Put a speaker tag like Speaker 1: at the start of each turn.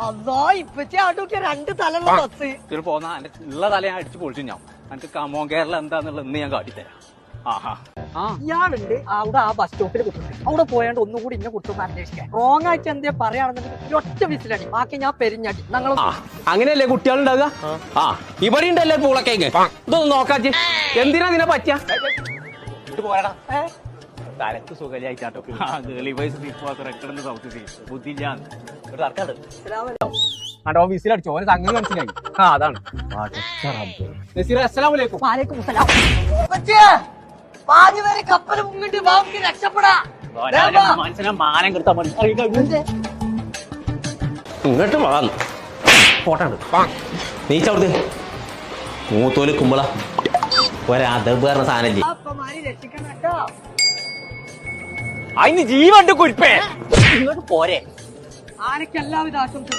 Speaker 1: അല്ലോ ഇപ്പച്ചി ആട്ടൊക്കെ 2 തലുള്ള ബസ്
Speaker 2: ഇതിൽ പോന്ന ഉള്ള തല ഞാൻ അടിച്ചു പൊളിച്ചു ഞാൻ എനിക്ക് കമോൺ കേരളം എന്താന്നുള്ളത് ഇന്ന് ഞാൻ കാട്ടിത്തരാം.
Speaker 1: ഇയാളുണ്ട് അവിടെ ആ ബസ് സ്റ്റോപ്പിൽ കുത്തുന്നത്. അവിടെ പോയാണ്ട് ഒന്നുകൂടി ഇന്നെ കുത്തുന്ന അന്വേഷിക്കാൻ റോങ് ആയിട്ട് എന്തേ പറയാണെന്നുണ്ടെങ്കിൽ ഒറ്റ വിസിലടി ബാക്കി ഞാൻ പെരിഞ്ഞടി. ഞങ്ങൾ
Speaker 2: അങ്ങനെയല്ലേ കുട്ടികളുണ്ടാകുക? ഇവിടെ ഉണ്ടല്ലേ പൂളക്കേക്ക് ഇതൊന്നും നോക്കാച്ച്. എന്തിനാ ഇതിനെ പറ്റിയ തലക്ക് സുഖലായിട്ടാട്ടോ ഓഫീസിലടിച്ചു ഓരോ സംഗതി മനസ്സിലായി. അതാണ്
Speaker 1: കപ്പൽ മുങ്ങിട്ട് ബാക്കി രക്ഷപ്പെടാ.
Speaker 2: മനുഷ്യനെ മാനം കിട്ടാൻ ഇങ്ങോട്ട് വളർന്നു ഫോട്ടുണ്ട് നീച്ചവിടുത്തെ മൂത്തോല് കുമ്പള ഒരതബ് പറഞ്ഞ സാധനം അതിന് ജീവണ്ട് കുരിപ്പേ ഇങ്ങോട്ട് പോരെ.
Speaker 1: ആനയ്ക്ക് എല്ലാവിധ ആശംസ.